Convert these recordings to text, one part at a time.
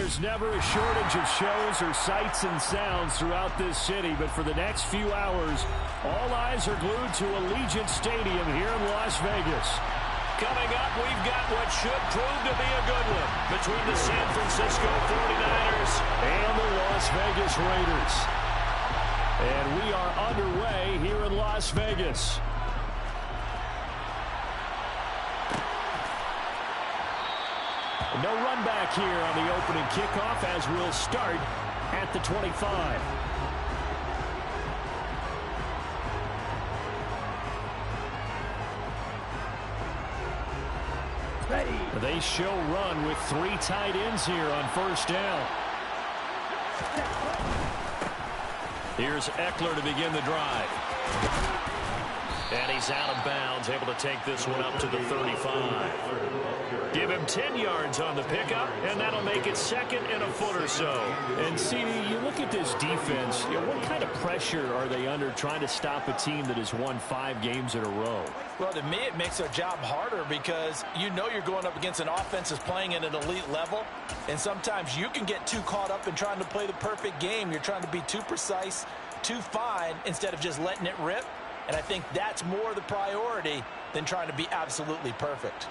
there's never a shortage of shows or sights and sounds throughout this city, but for the next few hours, all eyes are glued to Allegiant Stadium here in Las Vegas. Coming up, we've got what should prove to be a good one between the San Francisco 49ers and the Las Vegas Raiders. And we are underway here in Las Vegas. No run back here on the opening kickoff as we'll start at the 25. They show run with 3 tight ends here on first down. Here's Eckler to begin the drive. And he's out of bounds, able to take this one up to the 35. Give him 10 yards on the pickup, and that'll make it second and a foot or so. And, CD, you look at this defense, what kind of pressure are they under trying to stop a team that has won 5 games in a row? Well, to me, it makes their job harder because you know you're going up against an offense that's playing at an elite level, and sometimes you can get too caught up in trying to play the perfect game. You're trying to be too precise, too fine, instead of just letting it rip. And I think that's more the priority than trying to be absolutely perfect.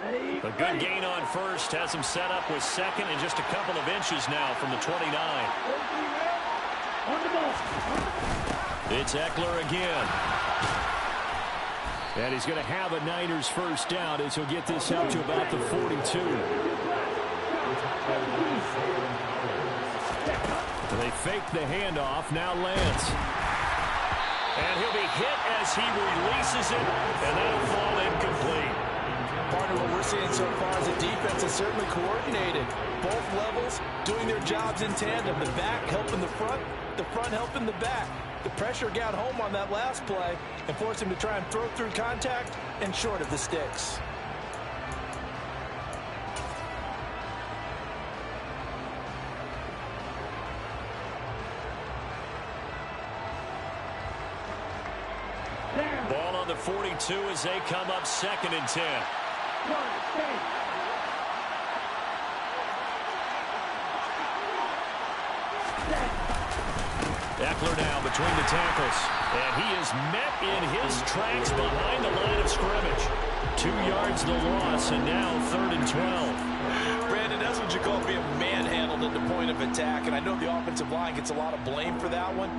A good gain on first has him set up with second and just a couple of inches now from the 29. It's Eckler again. And he's going to have a Niners first down as he'll get this out to about the 42. They fake the handoff. Now Lance. And he'll be hit as he releases it, and that'll fall incomplete. Part of what we're seeing so far is the defense is certainly coordinated. Both levels doing their jobs in tandem. The back helping the front helping the back. The pressure got home on that last play and forced him to try and throw through contact and short of the sticks. Ball on the 42 as they come up second and 10. Eckler now between the tackles. And he is met in his tracks behind the line of scrimmage. 2 yards the loss, and now 3rd and 12. Brandon, that's what you call being manhandled at the point of attack. And I know the offensive line gets a lot of blame for that one.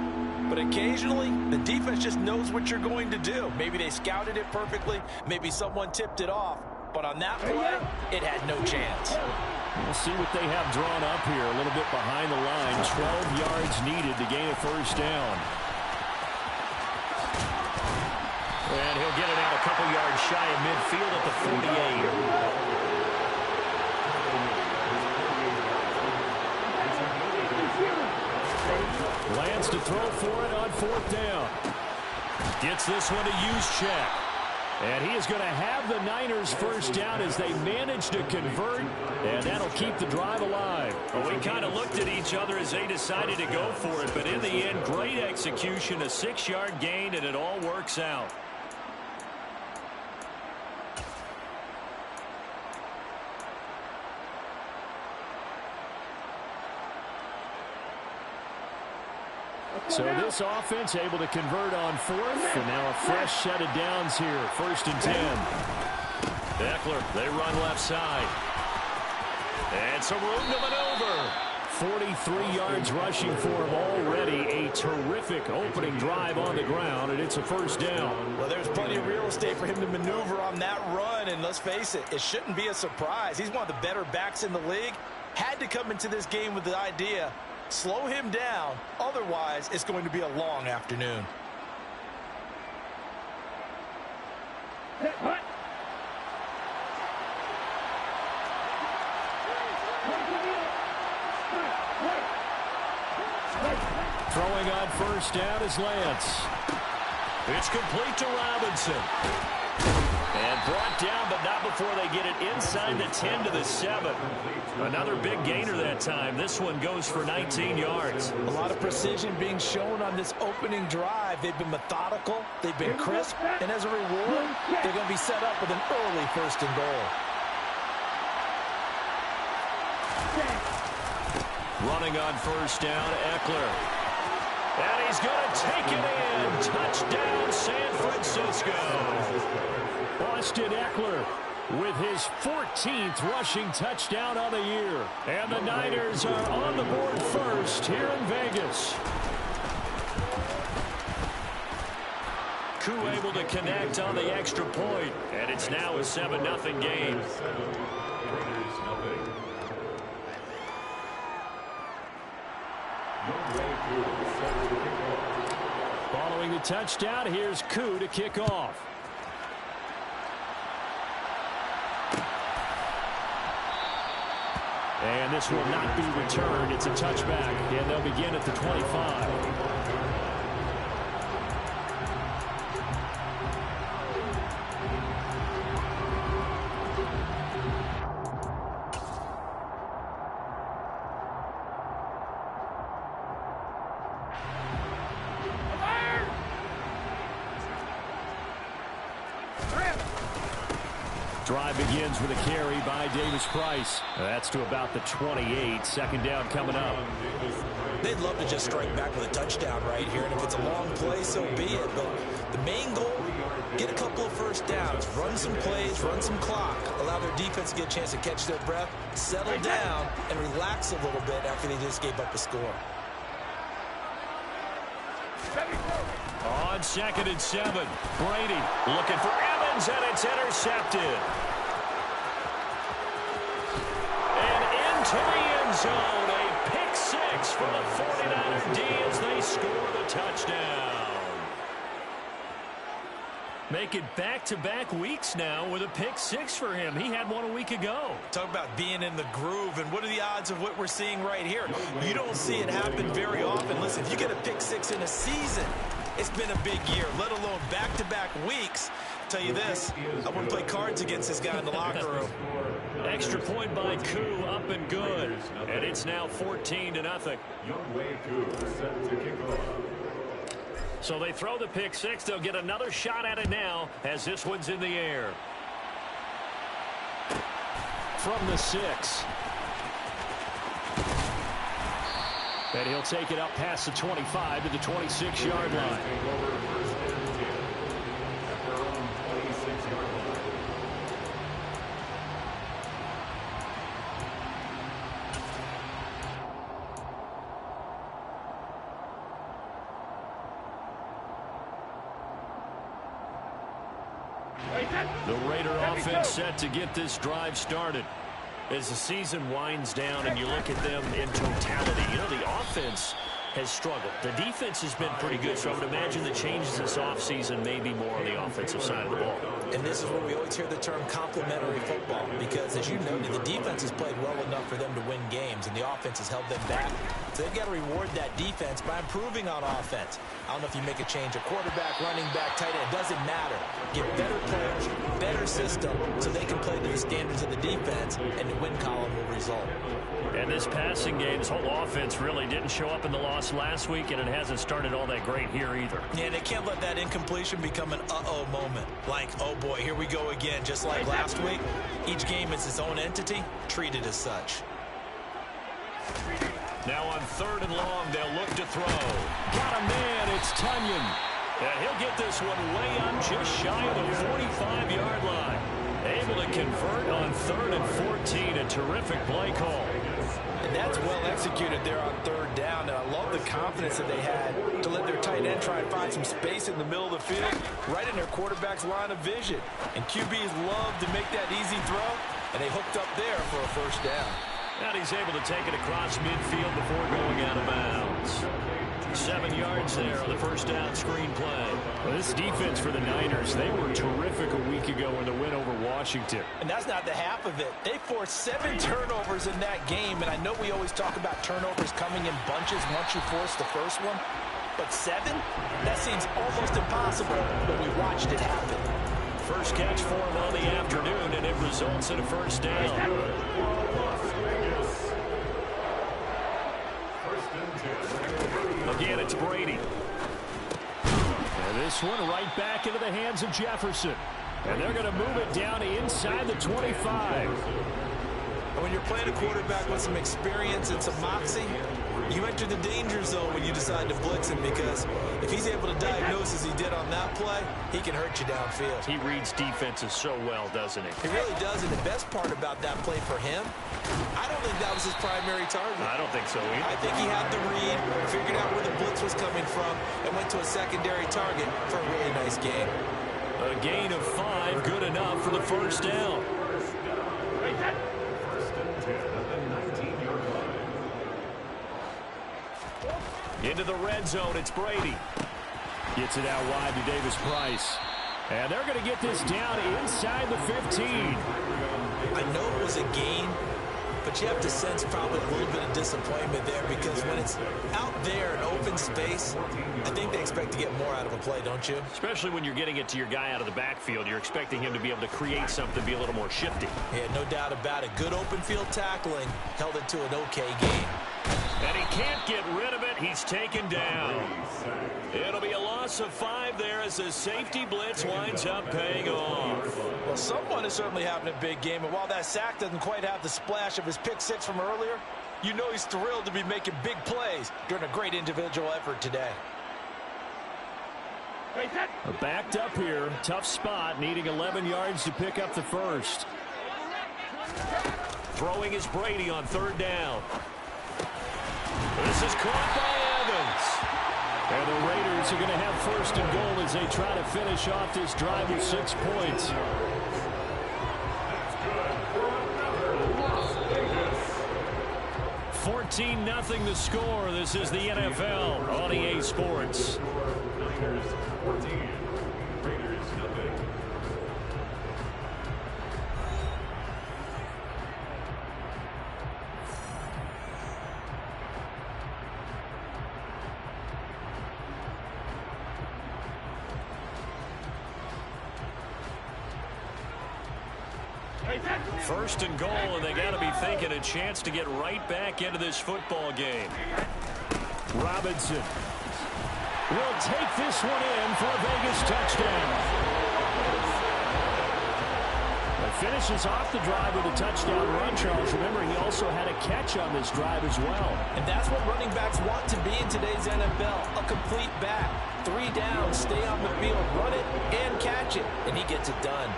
But occasionally, the defense just knows what you're going to do. Maybe they scouted it perfectly. Maybe someone tipped it off. But on that play, it had no chance. We'll see what they have drawn up here. A little bit behind the line. 12 yards needed to gain a first down. And he'll get it out a couple yards shy of midfield at the 48. Lance to throw for it on 4th down. Gets this one to Juszczyk. And he is going to have the Niners first down as they manage to convert, and that'll keep the drive alive. Well, we kind of looked at each other as they decided to go for it, but in the end, great execution, a 6-yard gain, and it all works out. So this offense able to convert on 4th, and now a fresh set of downs here. 1st and 10. Eckler, they run left side. And some room to maneuver. 43 yards rushing for him already. A terrific opening drive on the ground, and it's a first down. Well, there's plenty of real estate for him to maneuver on that run, and let's face it, it shouldn't be a surprise. He's one of the better backs in the league. Had to come into this game with the idea, slow him down, otherwise it's going to be a long afternoon. Throwing on first down is Lance. It's complete to Robinson. And brought down, but not before they get it inside the 10 to the 7. Another big gainer that time. This one goes for 19 yards. A lot of precision being shown on this opening drive. They've been methodical. They've been crisp. And as a reward, they're going to be set up with an early 1st and goal. Running on 1st down, Eckler. And he's going to take it in. Touchdown, San Francisco. Austin Eckler with his 14th rushing touchdown on the year. And the Niners are on the board first here in Vegas. Koo able to connect on the extra point. And it's now a 7-0 game. Following the touchdown, here's Koo to kick off. And this will not be returned. It's a touchback, and they'll begin at the 25. Drive begins with a carry by Davis-Price. That's to about the 28. 2nd down coming up. They'd love to just strike back with a touchdown right here, and if it's a long play, so be it. But the main goal, get a couple of 1st downs, run some plays, run some clock, allow their defense to get a chance to catch their breath, settle down, and relax a little bit after they just gave up a score. On 2nd and 7, Brady looking for Evans, and it's intercepted. And into the end zone, a pick 6 for the 49er D as they score the touchdown. Make it back-to-back weeks now with a pick 6 for him. He had one a week ago. Talk about being in the groove, and what are the odds of what we're seeing right here? You don't see it happen very often. Listen, if you get a pick 6 in a season, it's been a big year, let alone back-to-back weeks. I'll tell you this, I wouldn't play cards against this guy in the locker room. Extra point by Koo, up and good. And it's now 14-0. So they throw the pick 6. They'll get another shot at it now as this one's in the air. From the 6. And he'll take it up past the 25 to the 26-yard line. The Raider offense set to get this drive started. As the season winds down and you look at them in totality, you know, the offense has struggled. The defense has been pretty good, so I would imagine the changes this offseason may be more on the offensive side of the ball. And this is where we always hear the term complementary football, because as you noted, the defense has played well enough for them to win games, and the offense has held them back. So they've got to reward that defense by improving on offense. I don't know if you make a change at quarterback, running back, tight end. It doesn't matter. Get better players, better system, so they can play to the standards of the defense, and the win column will result. And this passing game, this whole offense really didn't show up in the loss last week, and it hasn't started all that great here either. Yeah, they can't let that incompletion become an uh-oh moment. Like, oh boy, here we go again. Just like last week, each game is its own entity, treated as such. Now on 3rd and long, they'll look to throw. Got a man, it's Tunyon. And he'll get this one way up just shy of the 45-yard line. Able to convert on 3rd and 14, a terrific play call. And that's well executed there on 3rd down. And I love the confidence that they had to let their tight end try and find some space in the middle of the field, right in their quarterback's line of vision. And QBs love to make that easy throw, and they hooked up there for a 1st down. And he's able to take it across midfield before going out of bounds. 7 yards there on the 1st down screen play. Well, this defense for the Niners, they were terrific a week ago in the win over Washington. And that's not the half of it. They forced 7 turnovers in that game, and I know we always talk about turnovers coming in bunches once you force the first one, but 7? That seems almost impossible, but we watched it happen. first catch for him on the afternoon, and it results in a first down. Again, it's Brady. And this one right back into the hands of Jefferson. And they're going to move it down inside the 25. When you're playing a quarterback with some experience and some moxie, you enter the danger zone when you decide to blitz him, because if he's able to diagnose as he did on that play, he can hurt you downfield. He reads defenses so well, doesn't he? He really does, and the best part about that play for him, I don't think that was his primary target. I don't think so either. I think he had the read, figured out where the blitz was coming from, and went to a secondary target for a really nice gain. A gain of 5, good enough for the first down. Into the red zone, it's Brady. Gets it out wide to Davis Price. And they're going to get this down inside the 15. I know it was a gain, but you have to sense probably a little bit of disappointment there, because when it's out there in open space, I think they expect to get more out of a play, don't you? Especially when you're getting it to your guy out of the backfield. You're expecting him to be able to create something, be a little more shifty. Yeah, no doubt about it. Good open field tackling held it to an okay gain. And he can't get rid of it. He's taken down. It'll be a loss of 5 there as the safety blitz winds up paying off. Well, someone is certainly having a big game, and while that sack doesn't quite have the splash of his pick six from earlier, you know he's thrilled to be making big plays during a great individual effort today. Backed up here, tough spot, needing 11 yards to pick up the first. Throwing is Brady on third down. This is caught by Evans. And the Raiders are going to have first and goal as they try to finish off this drive with 6 points. $14-0 the score. This is the NFL on EA Sports. Niners 14, Raiders nothing. First and goal, and they got to be thinking a chance to get right back into this football game. Robinson will take this one in for a Vegas touchdown. Finishes off the drive with a touchdown run, Charles. Remember, he also had a catch on this drive as well. And that's what running backs want to be in today's NFL, a complete back. 3 down, stay on the field, run it, and catch it, and he gets it done.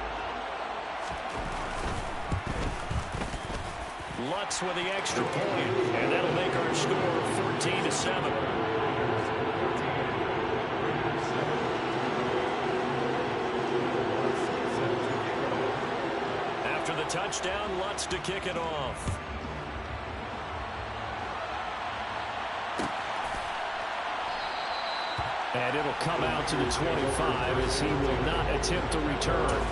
Lutz with the extra point, and that'll make our score 14-7. After the touchdown, Lutz to kick it off. And it'll come out to the 25 as he will not attempt to return.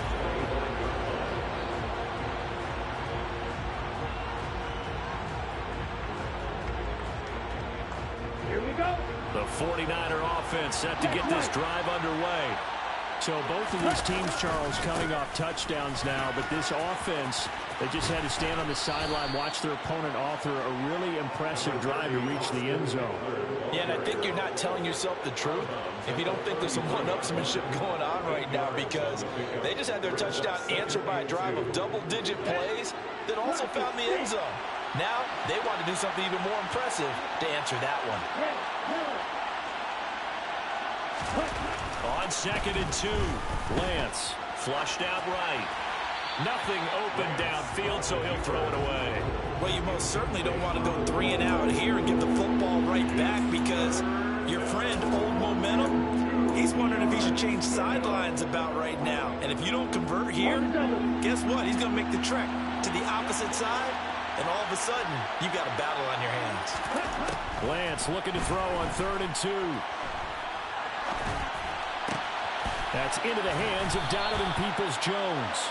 The 49er offense set to get this drive underway. So both of these teams, Charles, coming off touchdowns now, but this offense, they just had to stand on the sideline, watch their opponent author a really impressive drive to reach the end zone. Yeah, and I think you're not telling yourself the truth if you don't think there's some one-upsmanship going on right now, because they just had their touchdown answered by a drive of double-digit plays that also found the end zone. Now they want to do something even more impressive to answer that one. On 2nd and 2, Lance flushed out right. Nothing open downfield, so he'll throw it away. Well, you most certainly don't want to go 3 and out here and get the football right back, because your friend, Old Momentum, he's wondering if he should change sidelines about right now. And if you don't convert here, guess what? He's going to make the trek to the opposite side, and all of a sudden, you've got a battle on your hands. Lance looking to throw on 3rd and 2. That's into the hands of Donovan Peoples-Jones.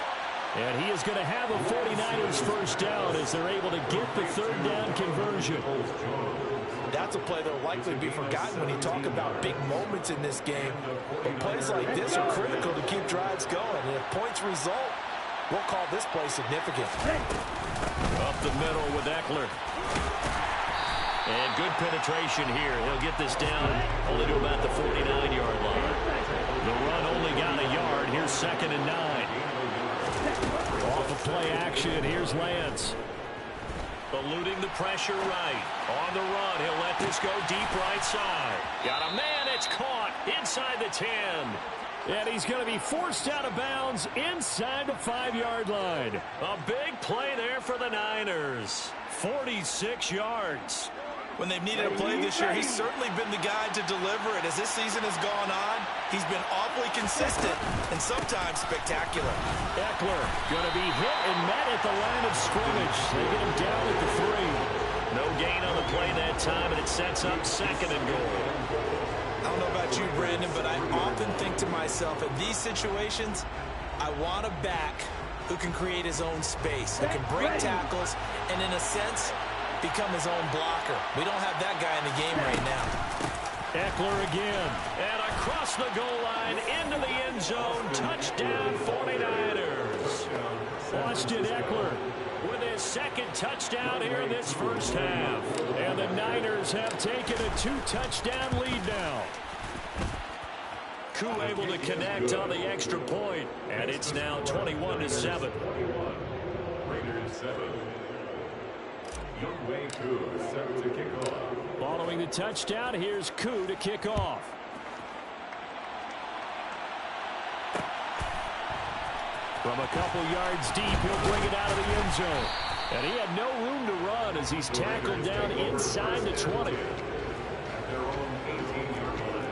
And he is going to have a 49ers first down as they're able to get the 3rd down conversion. That's a play that will likely be forgotten when you talk about big moments in this game. But plays like this are critical to keep drives going. And if points result, we'll call this play significant. Up the middle with Eckler. And good penetration here. He'll get this down only to about the 49-yard line. The run only got a yard. Here's 2nd and 9. Off of play action, here's Lance. Eluding the pressure right. On the run, he'll let this go deep right side. Got a man, it's caught inside the 10. And he's going to be forced out of bounds inside the 5-yard line. A big play there for the Niners. 46 yards. When they've needed a play this year, he's certainly been the guy to deliver it. As this season has gone on, he's been awfully consistent and sometimes spectacular. Eckler going to be hit and met at the line of scrimmage. They get him down at the 3. No gain on the play that time, and it sets up 2nd and goal. I don't know about you, Brandon, but I often think to myself, in these situations, I want a back who can create his own space, who can break tackles, and in a sense, become his own blocker. We don't have that guy in the game right now. Eckler again. And across the goal line, into the end zone. Touchdown, 49ers. Austin Eckler with his 2nd touchdown here in this first half. And the Niners have taken a 2-touchdown lead now. Koo able to connect on the extra point. And it's now 21-7. Raiders 7. Koo set to kick off. Following the touchdown, here's Koo to kick off. From a couple yards deep, he'll bring it out of the end zone. And he had no room to run as he's tackled down inside the 20. At their own 18-yard line.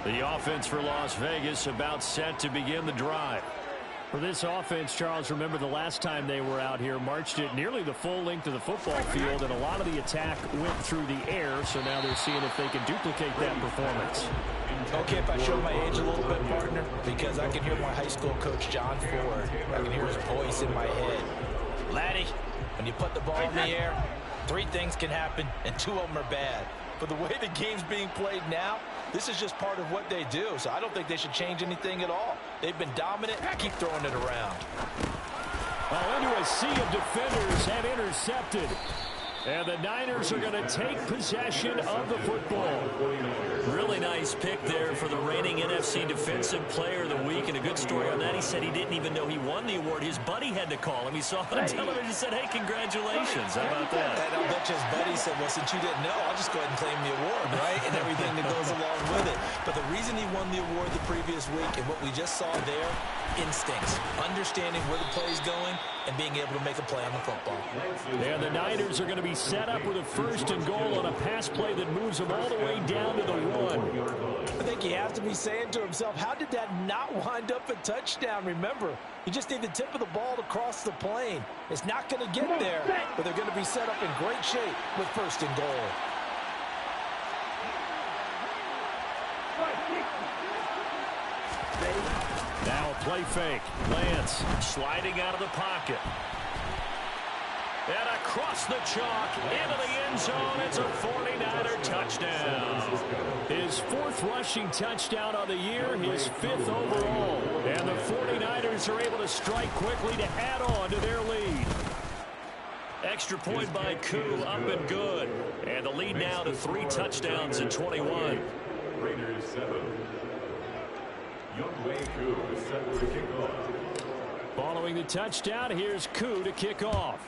The offense for Las Vegas about set to begin the drive. For this offense, Charles, remember the last time they were out here, marched it nearly the full length of the football field, and a lot of the attack went through the air, so now they're seeing if they can duplicate that performance. Okay, if I show my age a little bit, partner, because I can hear my high school coach, John Ford. I can hear his voice in my head. Laddie, when you put the ball in the air, 3 things can happen, and 2 of them are bad. But the way the game's being played now, this is just part of what they do, so I don't think they should change anything at all. They've been dominant. Keep throwing it around. Well, into a sea of defenders and intercepted. And the Niners are going to take possession of the football. Really nice pick there for the reigning NFC Defensive Player of the Week. And a good story on that. He said he didn't even know he won the award. His buddy had to call him. He saw it on television and said, hey, congratulations. How about that? And I'll bet you his buddy said, well, since you didn't know, I'll just go ahead and claim the award, right? And everything that goes along with it. But the reason he won the award the previous week and what we just saw there, instincts, understanding where the play is going, and being able to make a play on the football. And the Niners are going to be set up with a 1st and goal on a pass play that moves them all the way down to the 1. I think he has to be saying to himself, how did that not wind up a touchdown? Remember, you just need the tip of the ball to cross the plane. It's not going to get there, but they're going to be set up in great shape with 1st and goal. Now a play fake. Lance sliding out of the pocket. And across the chalk, into the end zone. It's a 49er touchdown. His 4th rushing touchdown of the year, his 5th overall. And the 49ers are able to strike quickly to add on to their lead. Extra point by Koo, up and good. And the lead now to 3 touchdowns in 21. Raiders 7. Koo set to kick off. Following the touchdown, here's Koo to kick off.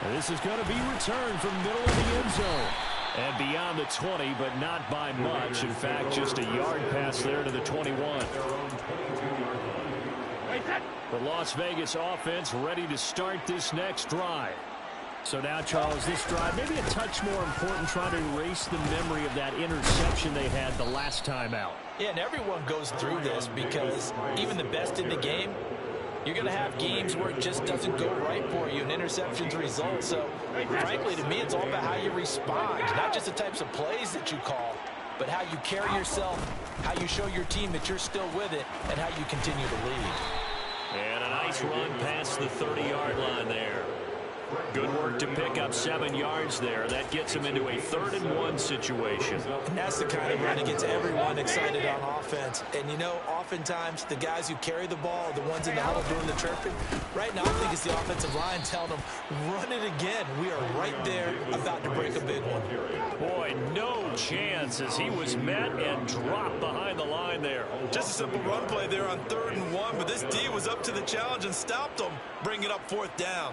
And this is going to be returned from middle of the end zone. And beyond the 20, but not by much. In fact, just a yard pass there to the 21. The Las Vegas offense ready to start this next drive. So now, Charles, this drive maybe a touch more important, trying to erase the memory of that interception they had the last time out. Yeah, and everyone goes through this because even the best in the game, you're going to have games where it just doesn't go right for you and interceptions result. So, frankly, to me, it's all about how you respond, not just the types of plays that you call. but how you carry yourself, how you show your team that you're still with it, and how you continue to lead. And a nice run past the 30-yard line there. Good work to pick up 7 yards there. That gets him into a 3rd-and-1 situation. And that's the kind of run that gets everyone excited on offense. And, you know, oftentimes the guys who carry the ball are the ones in the huddle doing the chirping. Right now, I think it's the offensive line telling them, run it again. We are right there about to break a big one. Boy, no chance as he was met and dropped behind the line there. Just a simple run play there on 3rd and 1, but this D was up to the challenge and stopped them, bringing up 4th down.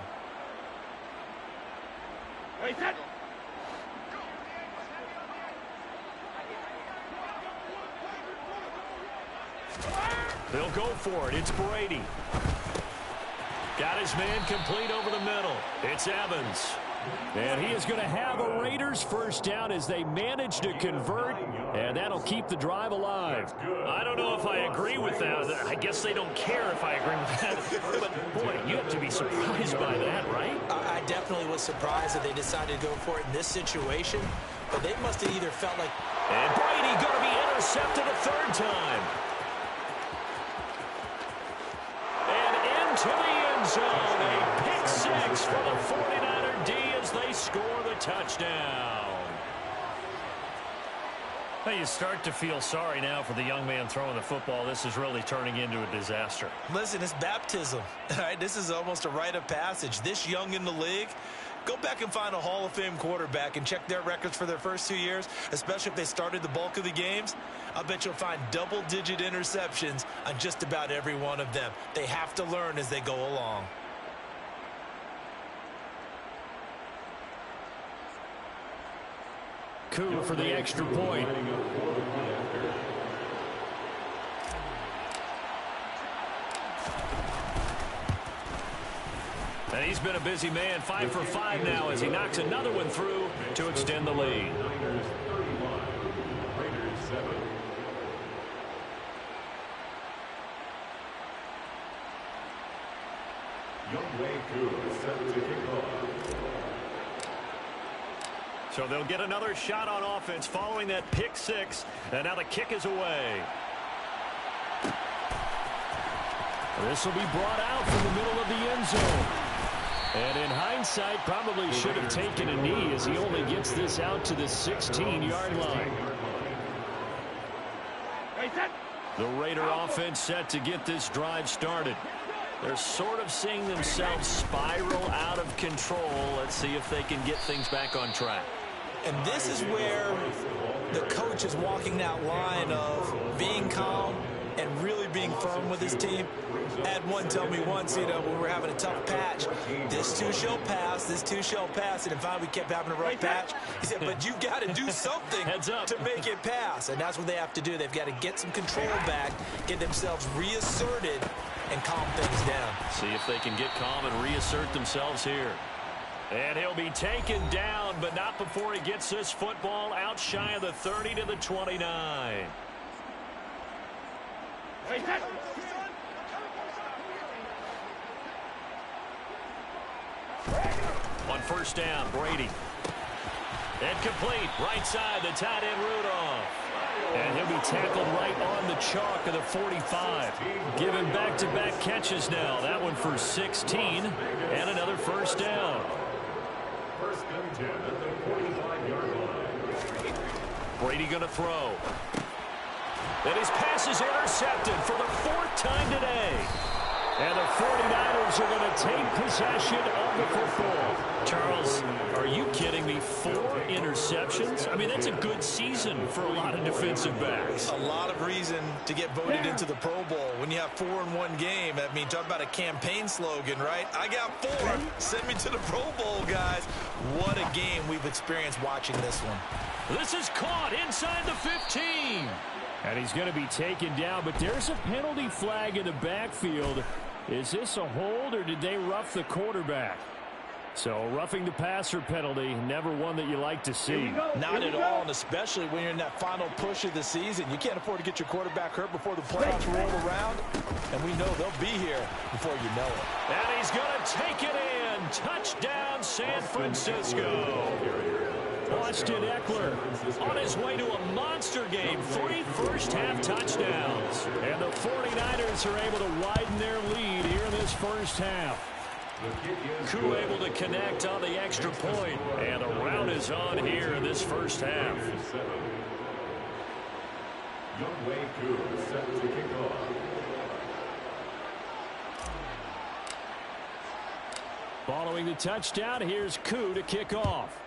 They'll go for it. It's Brady. Got his man complete over the middle. It's Evans. And he is going to have a Raiders first down as they manage to convert, and that'll keep the drive alive. I don't know if I agree with that. I guess they don't care if I agree with that. But, boy, you have to be surprised by that, right? I definitely was surprised that they decided to go for it in this situation, but they must have either felt like... And Brady going to be intercepted a 3rd time. And into the end zone. A pick 6 for the 49er D as they score the touchdown. Well, you start to feel sorry now for the young man throwing the football. This is really turning into a disaster. Listen, it's baptism. All right, this is almost a rite of passage. This young in the league, go back and find a Hall of Fame quarterback and check their records for their first 2 years, especially if they started the bulk of the games. I bet you'll find double-digit interceptions on just about every one of them. They have to learn as they go along. Coup for the extra point. And he's been a busy man, 5 for 5 now as he knocks another one through to extend the lead. So they'll get another shot on offense following that pick 6, and now the kick is away. This will be brought out from the middle of the end zone. And in hindsight, probably should have taken a knee as he only gets this out to the 16-yard line. The Raider offense set to get this drive started. They're sort of seeing themselves spiral out of control. Let's see if they can get things back on track. And this is where the coach is walking that line of being calm and really being firm with his team. I had one tell me once, you know, when we were having a tough patch, this too shall pass, this too shall pass. And finally we kept having a rough patch. He said, but you've got to do something to make it pass. And that's what they have to do. They've got to get some control back, get themselves reasserted, and calm things down. See if they can get calm and reassert themselves here. And he'll be taken down, but not before he gets this football out shy of the 30 to the 29. On first down, Brady. And complete, right side, the tight end Rudolph. And he'll be tackled right on the chalk of the 45. Given back-to-back catches now. That one for 16 and another first down. First and 10 at the 45-yard line. Brady going to throw. And his pass is intercepted for the 4th time today. And the 49ers are going to take possession of the football. Charles, are you kidding me? 4 interceptions? I mean, that's a good season for a lot of defensive backs. A lot of reason to get voted into the Pro Bowl. When you have 4 in one game, I mean, talk about a campaign slogan, right? I got 4. Send me to the Pro Bowl, guys. What a game we've experienced watching this one. This is caught inside the 15. And he's going to be taken down, but there's a penalty flag in the backfield. Is this a hold, or did they rough the quarterback? So roughing the passer penalty, never one that you like to see. Not at all, and especially when you're in that final push of the season. You can't afford to get your quarterback hurt before the playoffs roll around, and we know they'll be here before you know it. And he's going to take it in. Touchdown, San Francisco. Austin Eckler on his way to a monster game. 3 first-half touchdowns. And the 49ers are able to widen their lead here in this first half. Koo able to connect on the extra point. And the round is on here in this first half. Koo set to kick off. Following the touchdown, here's Koo to kick off.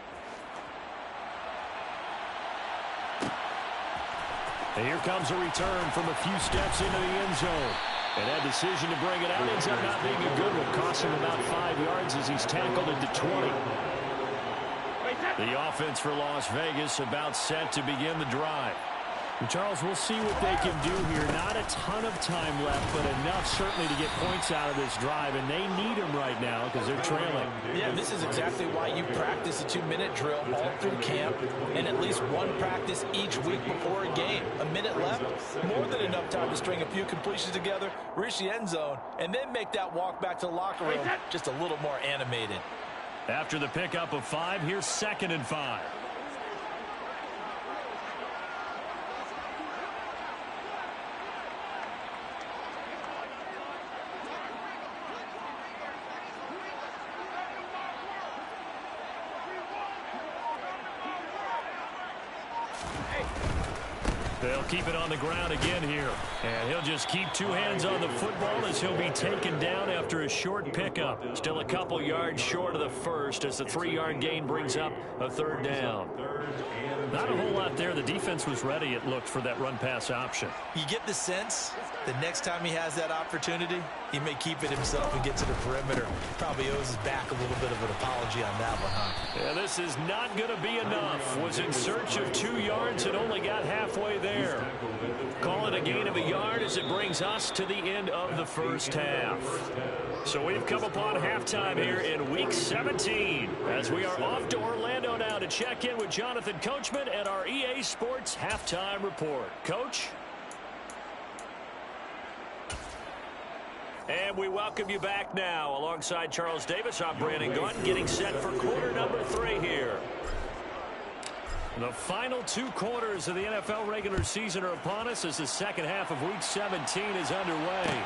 And here comes a return from a few steps into the end zone. And that decision to bring it out ends up not being a good one. Cost him about 5 yards as he's tackled at the 20. The offense for Las Vegas about set to begin the drive. And Charles, we'll see what they can do here. Not a ton of time left, but enough certainly to get points out of this drive, and they need them right now because they're trailing. Yeah, this is exactly why you practice a 2-minute drill all through camp and at least one practice each week before a game. A minute left, more than enough time to string a few completions together, reach the end zone, and then make that walk back to the locker room just a little more animated. After the pickup of 5, here's 2nd and 5. They'll keep it on the ground again here. And he'll just keep 2 hands on the football as he'll be taken down after a short pickup. Still a couple yards short of the first as the 3-yard gain brings up a 3rd down. Not a whole lot there. The defense was ready, it looked, for that run-pass option. You get the sense the next time he has that opportunity, he may keep it himself and get to the perimeter. Probably owes his back a little bit of an apology on that one, huh? Yeah, this is not going to be enough. Was in search of 2 yards and only got halfway there. Call it a gain of a yard as it brings us to the end of the first half. So we've come upon halftime here in Week 17 as we are off to Orlando now to check in with Jonathan Coachman and our EA Sports Halftime Report. Coach? And we welcome you back now. Alongside Charles Davis, I'm Brandon Gunn, getting set for quarter number 3 here. The final 2 quarters of the NFL regular season are upon us as the second half of Week 17 is underway.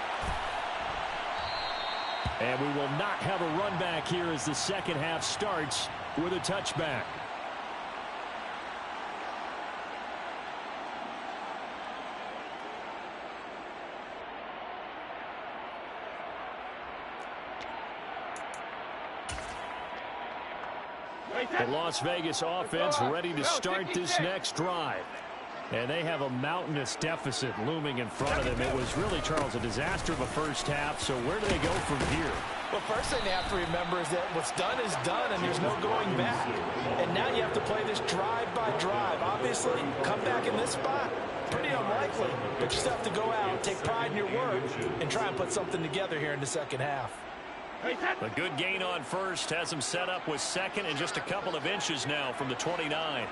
And we will not have a run back here as the second half starts with a touchback. The Las Vegas offense ready to start this next drive. And they have a mountainous deficit looming in front of them. It was really, Charles, a disaster of a first half. So where do they go from here? Well, first thing they have to remember is that what's done is done, and there's no going back. And now you have to play this drive by drive. Obviously, come back in this spot, pretty unlikely. But you still have to go out, take pride in your work, and try and put something together here in the second half. A good gain on first has him set up with 2nd and just a couple of inches now from the 29.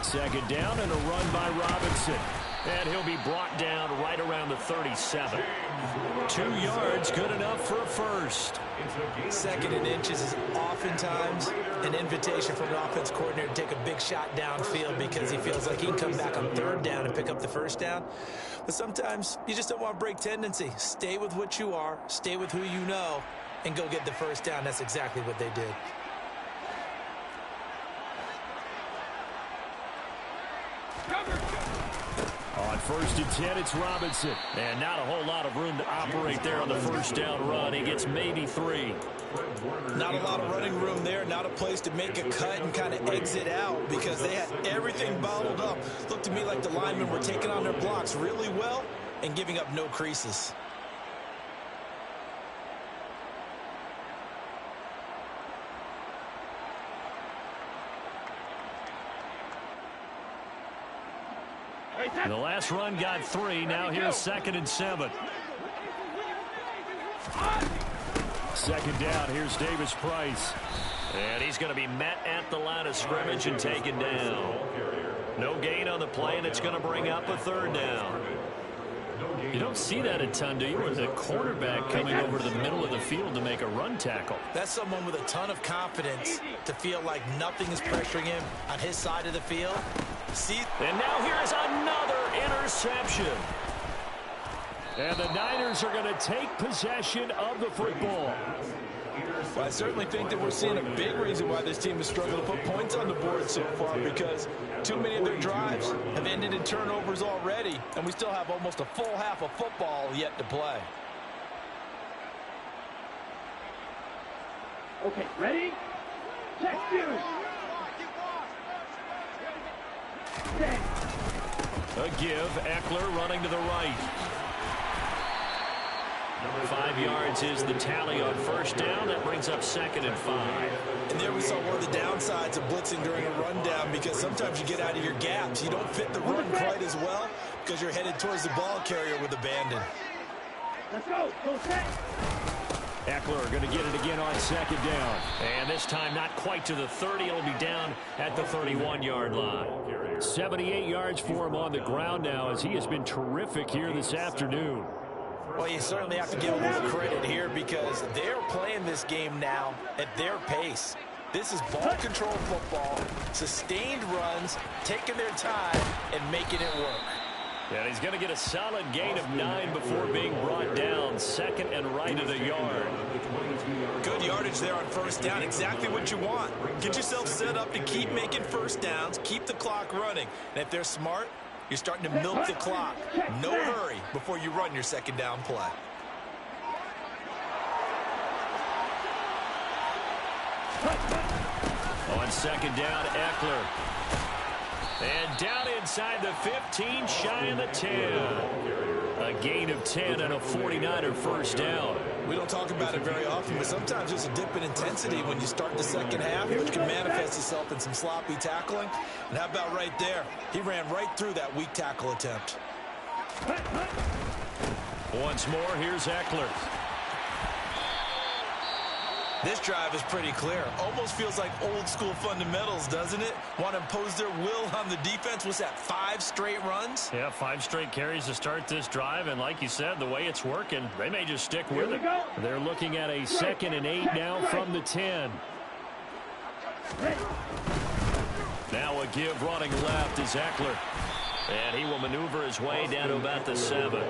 2nd down and a run by Robinson. And he'll be brought down right around the 37. 2 yards, good enough for a first. 2nd and inches is oftentimes an invitation from an offense coordinator to take a big shot downfield because he feels like he can come back on 3rd down and pick up the first down. But sometimes you just don't want to break tendency. Stay with what you are, stay with who you know, and go get the first down. That's exactly what they did. On 1st and 10, it's Robinson. And not a whole lot of room to operate there on the first down run. He gets maybe 3. Not a lot of running room there. Not a place to make a cut and kind of exit out because they had everything bottled up. Looked to me like the linemen were taking on their blocks really well and giving up no creases. The last run got 3. Now here's 2nd and 7. 2nd down. Here's Davis Price. And he's going to be met at the line of scrimmage and taken down. No gain on the play, and it's going to bring up a 3rd down. You don't see that a ton, do you? With a quarterback coming over to the middle of the field to make a run tackle. That's someone with a ton of confidence to feel like nothing is pressuring him on his side of the field. See? And now here is another interception. And the Niners are going to take possession of the football. Well, I certainly think that we're seeing a big reason why this team has struggled to put points on the board so far, because too many of their drives have ended in turnovers already, and we still have almost a full half of football yet to play. Okay, ready? Check you. A give, Eckler running to the right. 5 yards is the tally on first down. That brings up 2nd and 5. And there we saw one of the downsides of blitzing during a rundown, because sometimes you get out of your gaps. You don't fit the run quite as well because you're headed towards the ball carrier with abandon. Let's go. Go set. Eckler going to get it again on 2nd down. And this time not quite to the 30. It'll be down at the 31-yard line. 78 yards for him on the ground now, as he has been terrific here this afternoon. Well, you certainly have to give them a little credit here, because they're playing this game now at their pace. This is ball control football, sustained runs, taking their time, and making it work. And he's going to get a solid gain of 9 before being brought down. 2nd and right of the yard. Good yardage there on first down. Exactly what you want. Get yourself set up to keep making first downs, keep the clock running. And if they're smart, you're starting to milk the clock. No hurry before you run your 2nd down play. On 2nd down, Eckler. And down inside the 15, shy of the 10. A gain of 10 and a 49er first down. We don't talk about it very often, but sometimes there's a dip in intensity when you start the second half, which can manifest itself in some sloppy tackling. And how about right there? He ran right through that weak tackle attempt. Once more, here's Eckler. This drive is pretty clear. Almost feels like old school fundamentals, doesn't it? Want to impose their will on the defense. What's that, 5 straight runs? Yeah, 5 straight carries to start this drive. And like you said, the way it's working, they may just stick with it. They're looking at a 2nd and 8 now from the 10. Now a give running left is Eckler. And he will maneuver his way down to about the 7.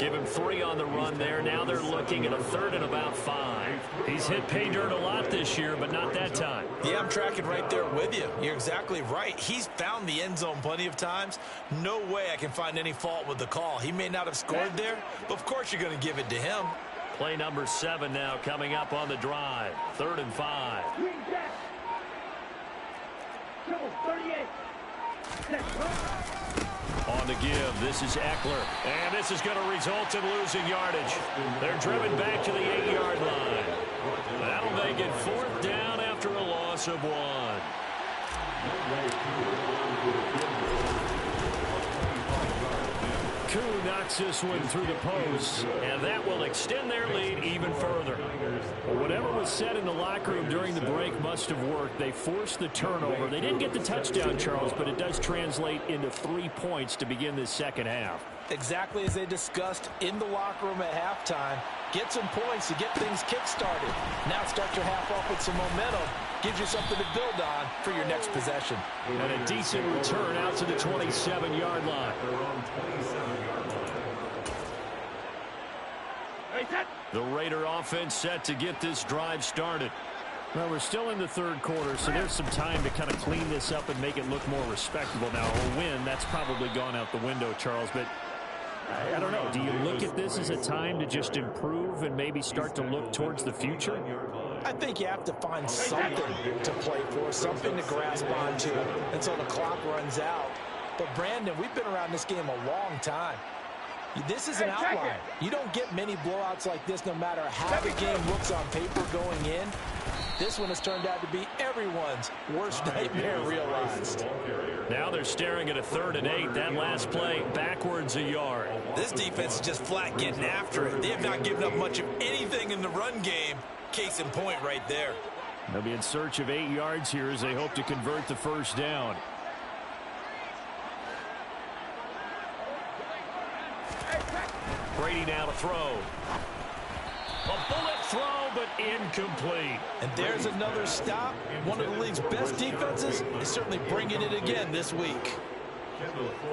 Give him 3 on the run there. Now they're looking at a 3rd and about 5. He's hit pay dirt a lot this year, but not that time. Yeah, I'm tracking right there with you. You're exactly right. He's found the end zone plenty of times. No way I can find any fault with the call. He may not have scored there, but of course you're going to give it to him. Play number 7 now coming up on the drive. 3rd and 5. 38. On the give, this is Eckler. And this is going to result in losing yardage. They're driven back to the 8-yard line. That'll make it 4th down after a loss of 1. Koo knocks this one through the post, and that will extend their lead even further. Well, whatever was said in the locker room during the break must have worked. They forced the turnover. They didn't get the touchdown, Charles, but it does translate into 3 points to begin this second half. Exactly as they discussed in the locker room at halftime. Get some points to get things kick-started. Now start your half off with some momentum. Gives you something to build on for your next possession. And a decent return out to the 27-yard line. The Raider offense set to get this drive started. Well, we're still in the 3rd quarter, so there's some time to kind of clean this up and make it look more respectable now. A win, that's probably gone out the window, Charles, but I don't know. Do you look at this as a time to just improve and maybe start to look towards the future? I think you have to find something to play for, something to grasp onto until the clock runs out. But, Brandon, we've been around this game a long time. This is an outlier. You don't get many blowouts like this no matter how the game looks on paper going in. This one has turned out to be everyone's worst nightmare realized. Now they're staring at a 3rd and 8. That last play backwards a yard. This defense is just flat getting after it. They have not given up much of anything in the run game. Case in point right there. They'll be in search of 8 yards here as they hope to convert the first down. Brady now to throw. A bullet throw, but incomplete. And there's another stop. One of the league's best defenses is certainly bringing it again this week.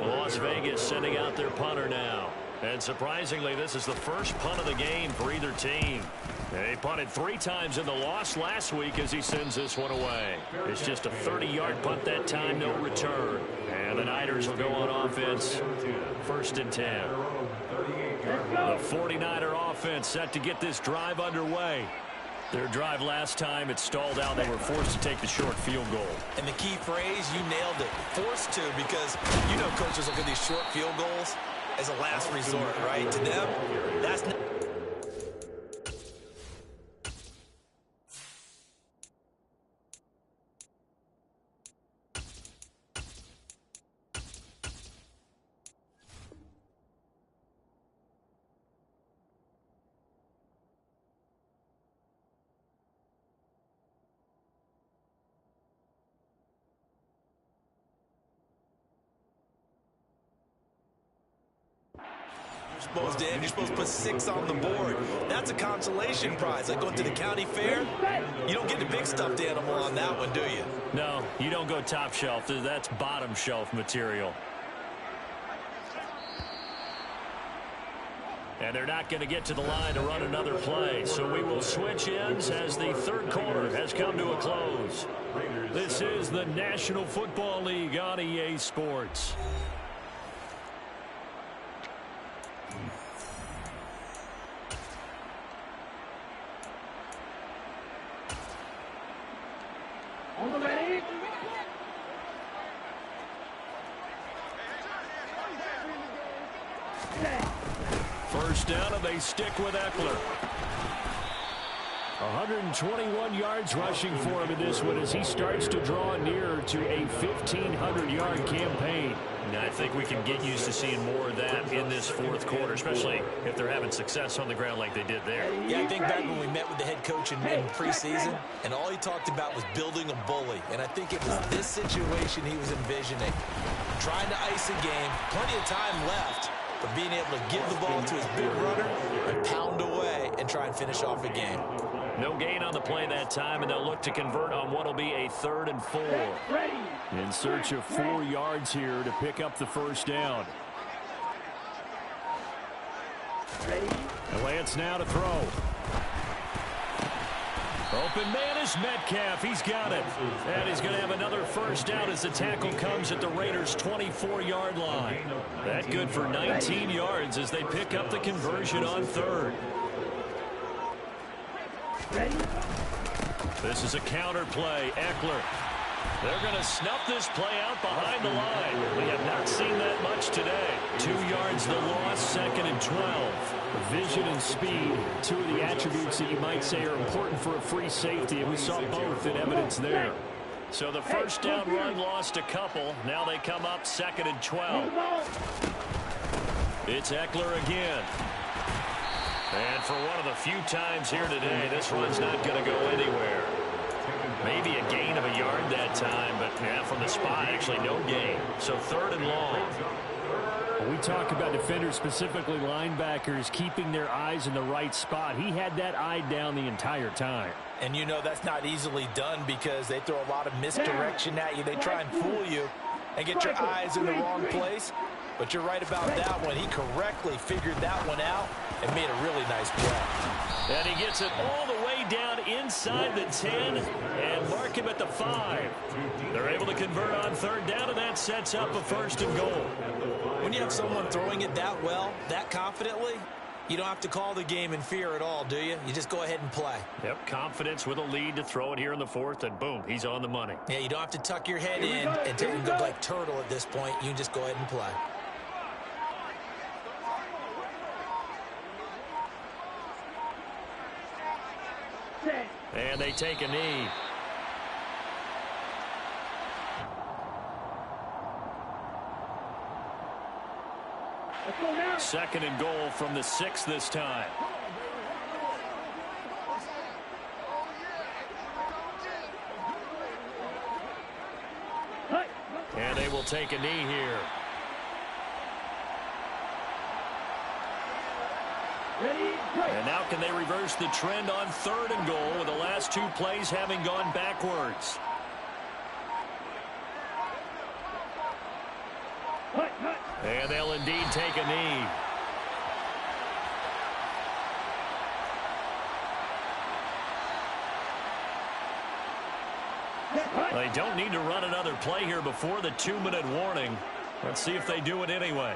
Las Vegas sending out their punter now. And surprisingly, this is the first punt of the game for either team. They punted 3 times in the loss last week as he sends this one away. It's just a 30-yard punt that time, no return. And the Niners will go on offense, 1st and 10. The 49er offense set to get this drive underway. Their drive last time, it stalled out. They were forced to take the short field goal. And the key phrase, you nailed it. Forced to, because you know coaches look at these short field goals as a last resort, right? To them, that's not... supposed to end. You're supposed to put 6 on the board. That's a consolation prize. Like going to the county fair, you don't get the big stuffed animal on that one, do you? No, you don't go top shelf. That's bottom shelf material. And they're not going to get to the line to run another play. So we will switch ends as the 3rd quarter has come to a close. This is the National Football League on EA Sports. On the ready. First down, and they stick with Eckler. 121 yards rushing for him in this one as he starts to draw nearer to a 1,500-yard campaign. And I think we can get used to seeing more of that in this 4th quarter, especially if they're having success on the ground like they did there. Yeah, I think back when we met with the head coach in preseason, and all he talked about was building a bully. And I think it was this situation he was envisioning. Trying to ice a game, plenty of time left, but being able to give the ball to his big runner and pound away and try and finish off a game. No gain on the play that time, and they'll look to convert on what will be a 3rd and 4. In search of 4 yards here to pick up the first down. Lance now to throw. Open man is Metcalf. He's got it. And he's going to have another first down as the tackle comes at the Raiders' 24-yard line. That good for 19 yards as they pick up the conversion on 3rd. This is a counter play. Eckler. They're going to snuff this play out behind the line. We have not seen that much today. 2 yards the loss, 2nd and 12. Vision and speed, 2 of the attributes that you might say are important for a free safety, and we saw both in evidence there. So the first down run lost a couple. Now they come up 2nd and 12. It's Eckler again. And for one of the few times here today, this run's not going to go anywhere. Maybe a gain of a yard that time, but yeah, from the spot, actually no gain. So 3rd and long. We talk about defenders, specifically linebackers, keeping their eyes in the right spot. He had that eye down the entire time. And you know that's not easily done because they throw a lot of misdirection at you. They try and fool you and get your eyes in the wrong place. But you're right about that one. He correctly figured that one out and made a really nice play. And he gets it all the way down inside the 10 and mark him at the 5. They're able to convert on 3rd down, and that sets up a 1st and goal. When you have someone throwing it that well, that confidently, you don't have to call the game in fear at all, do you? You just go ahead and play. Yep, confidence with a lead to throw it here in the 4th, and boom, he's on the money. Yeah, you don't have to tuck your head in and take and go like turtle at this point. You can just go ahead and play. And they take a knee. Second and goal from the 6 this time. And they will take a knee here. Ready, go. And now can they reverse the trend on 3rd and goal with the last 2 plays having gone backwards? Hut, hut. And they'll indeed take a knee. They don't need to run another play here before the 2-minute warning. Let's see if they do it anyway.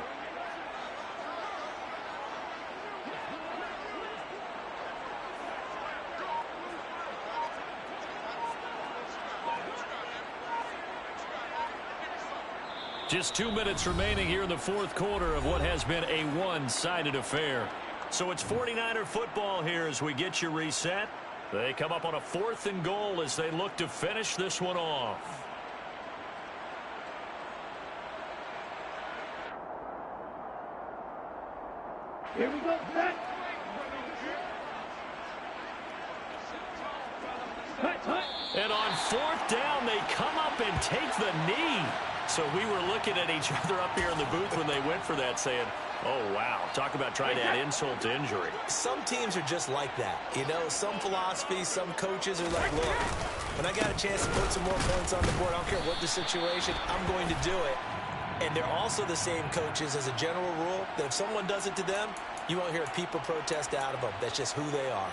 Just 2 minutes remaining here in the 4th quarter of what has been a one-sided affair. So it's 49er football here as we get you reset. They come up on a 4th and goal as they look to finish this one off. Here we go, set. Hut, hut. And on 4th down, they come up and take the knee. So we were looking at each other up here in the booth when they went for that saying, oh, wow, talk about trying to add insult to injury. Some teams are just like that. You know, some philosophies, some coaches are like, look, when I got a chance to put some more points on the board, I don't care what the situation, I'm going to do it. And they're also the same coaches as a general rule that if someone does it to them, you won't hear a peep or protest out of them. That's just who they are.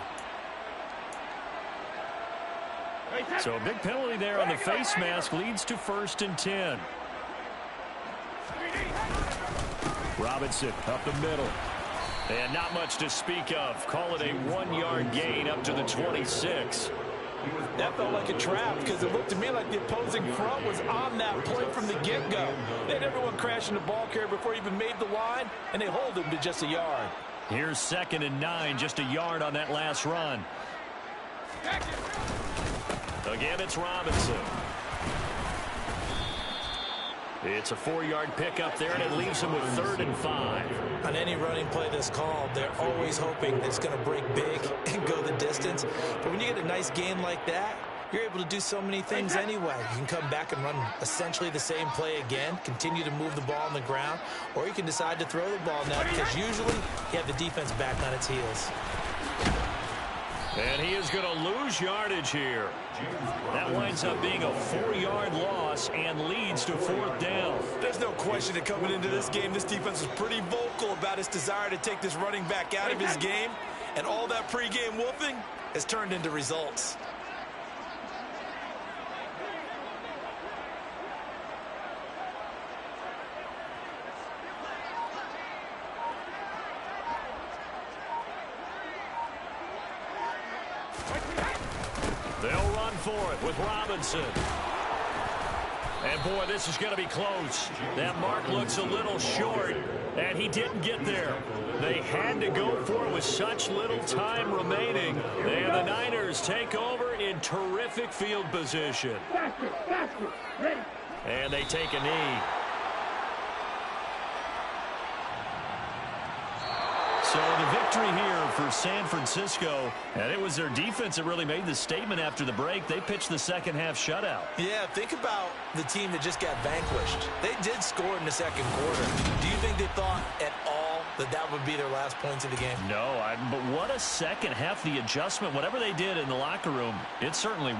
So a big penalty there on the face mask leads to 1st and 10. Robinson up the middle. And not much to speak of. Call it a 1-yard gain up to the 26. That felt like a trap because it looked to me like the opposing front was on that play from the get-go. They had everyone crashing the ball carrier before he even made the line, and they hold him to just a yard. Here's 2nd and 9, just a yard on that last run. Again, it's Robinson. It's a 4-yard pickup there, and it leaves him with 3rd and 5. On any running play that's called, they're always hoping it's going to break big and go the distance. But when you get a nice gain like that, you're able to do so many things anyway. You can come back and run essentially the same play again, continue to move the ball on the ground, or you can decide to throw the ball now because usually you have the defense back on its heels. And he is going to lose yardage here. That winds up being a 4-yard loss and leads to 4th down. There's no question that coming into this game, this defense was pretty vocal about its desire to take this running back out of his game. And all that pregame wolfing has turned into results. They'll run for it with Robinson. And, boy, this is going to be close. That mark looks a little short, and he didn't get there. They had to go for it with such little time remaining. And the Niners take over in terrific field position. Faster, faster. Ready. And they take a knee. So the victory here for San Francisco, and it was their defense that really made the statement after the break. They pitched the second half shutout. Yeah, think about the team that just got vanquished. They did score in the 2nd quarter. Do you think they thought at all that would be their last points of the game? No, but what a second half, the adjustment, whatever they did in the locker room, it certainly